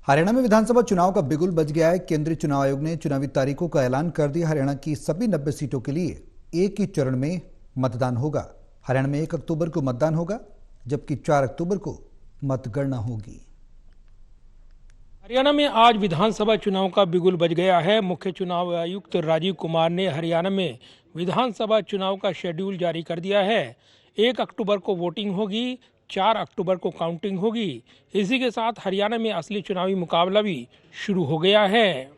हरियाणा में विधानसभा चुनाव का बिगुल बज गया है। केंद्रीय चुनाव आयोग ने चुनावी तारीखों का ऐलान कर दिया। हरियाणा की सभी 90 सीटों के लिए एक ही चरण में मतदान होगा। हरियाणा में 1 अक्टूबर को मतदान होगा, जबकि 4 अक्टूबर को मतगणना होगी। हरियाणा में आज विधानसभा चुनाव का बिगुल बज गया है। मुख्य चुनाव आयुक्त राजीव कुमार ने हरियाणा में विधानसभा चुनाव का शेड्यूल जारी कर दिया है। 1 अक्टूबर को वोटिंग होगी, 4 अक्टूबर को काउंटिंग होगी। इसी के साथ हरियाणा में असली चुनावी मुकाबला भी शुरू हो गया है।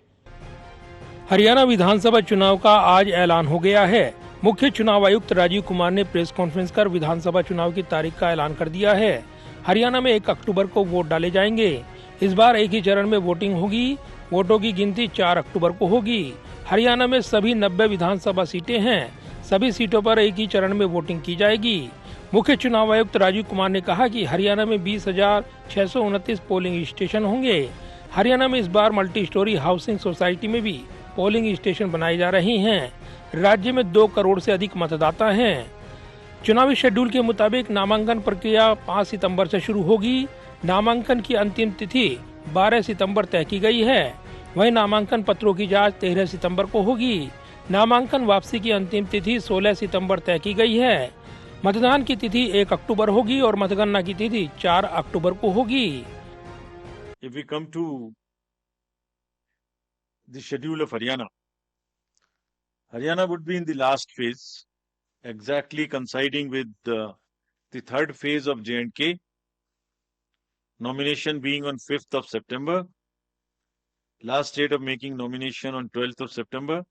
हरियाणा विधानसभा चुनाव का आज ऐलान हो गया है। मुख्य चुनाव आयुक्त राजीव कुमार ने प्रेस कॉन्फ्रेंस कर विधानसभा चुनाव की तारीख का ऐलान कर दिया है। हरियाणा में 1 अक्टूबर को वोट डाले जाएंगे। इस बार एक ही चरण में वोटिंग होगी। वोटों की गिनती 4 अक्टूबर को होगी। हरियाणा में सभी 90 विधानसभा सीटें हैं। सभी सीटों पर एक ही चरण में वोटिंग की जाएगी। मुख्य चुनाव आयुक्त राजीव कुमार ने कहा कि हरियाणा में 20,629 पोलिंग स्टेशन होंगे। हरियाणा में इस बार मल्टी स्टोरी हाउसिंग सोसाइटी में भी पोलिंग स्टेशन बनाए जा रहे हैं। राज्य में 2 करोड़ से अधिक मतदाता हैं। चुनावी शेड्यूल के मुताबिक नामांकन प्रक्रिया 5 सितंबर से शुरू होगी। नामांकन की अंतिम तिथि 12 सितंबर तय की गई है। वहीं नामांकन पत्रों की जांच 13 सितंबर को होगी। नामांकन वापसी की अंतिम तिथि 16 सितंबर तय की गई है। मतदान की तिथि 1 अक्टूबर होगी और मतगणना की तिथि 4 अक्टूबर को होगी। If we come to the schedule of Haryana would be in the last phase, exactly coinciding with the third phase of J&K. Nomination being on 5th of September. Last date of making nomination on 12th of September.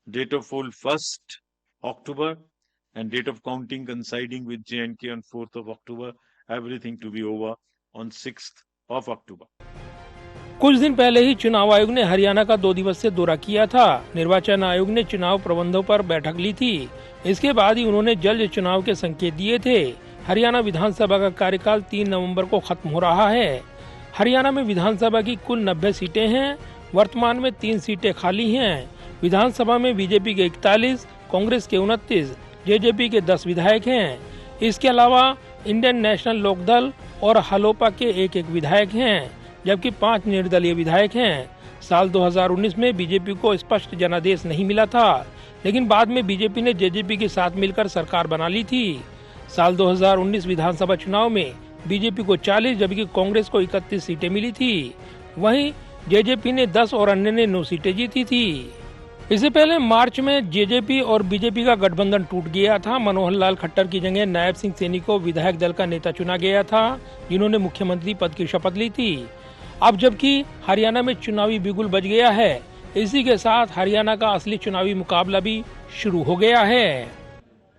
Date of poll 1st October. And date of counting coinciding with J&K on 4th of October. Everything to be over on 6th of October. कुछ दिन पहले ही चुनाव आयोग ने हरियाणा का 2 दिवसीय दौरा किया था। निर्वाचन आयोग ने चुनाव प्रबंधों पर बैठक ली थी। इसके बाद ही उन्होंने जल्द चुनाव के संकेत दिए थे। हरियाणा विधानसभा का कार्यकाल 3 नवंबर को खत्म हो रहा है। हरियाणा में विधानसभा की कुल 90 सीटें हैं। वर्तमान में 3 सीटें खाली हैं। विधानसभा में बीजेपी के 41, कांग्रेस के 29, जेजेपी के 10 विधायक हैं। इसके अलावा इंडियन नेशनल लोकदल और हलोपा के 1-1 विधायक हैं, जबकि 5 निर्दलीय विधायक हैं। साल 2019 में बीजेपी को स्पष्ट जनादेश नहीं मिला था, लेकिन बाद में बीजेपी ने जेजेपी के साथ मिलकर सरकार बना ली थी। साल 2019 विधानसभा चुनाव में बीजेपी को 40 जबकि कांग्रेस को 31 सीटें मिली थी। वहीं जेजेपी ने 10 और अन्य ने 9 सीटें जीती थी। इससे पहले मार्च में जेजेपी और बीजेपी का गठबंधन टूट गया था। मनोहर लाल खट्टर की जगह नायब सिंह सैनी को विधायक दल का नेता चुना गया था, जिन्होंने मुख्यमंत्री पद की शपथ ली थी। अब जबकि हरियाणा में चुनावी बिगुल बज गया है, इसी के साथ हरियाणा का असली चुनावी मुकाबला भी शुरू हो गया है।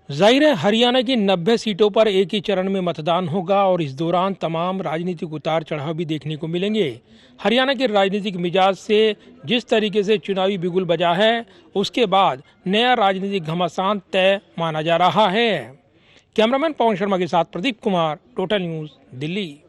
जाहिर है हरियाणा की 90 सीटों पर एक ही चरण में मतदान होगा और इस दौरान तमाम राजनीतिक उतार चढ़ाव भी देखने को मिलेंगे। हरियाणा के राजनीतिक मिजाज से जिस तरीके से चुनावी बिगुल बजा है, उसके बाद नया राजनीतिक घमासान तय माना जा रहा है। कैमरामैन पवन शर्मा के साथ प्रदीप कुमार, टोटल न्यूज़, दिल्ली।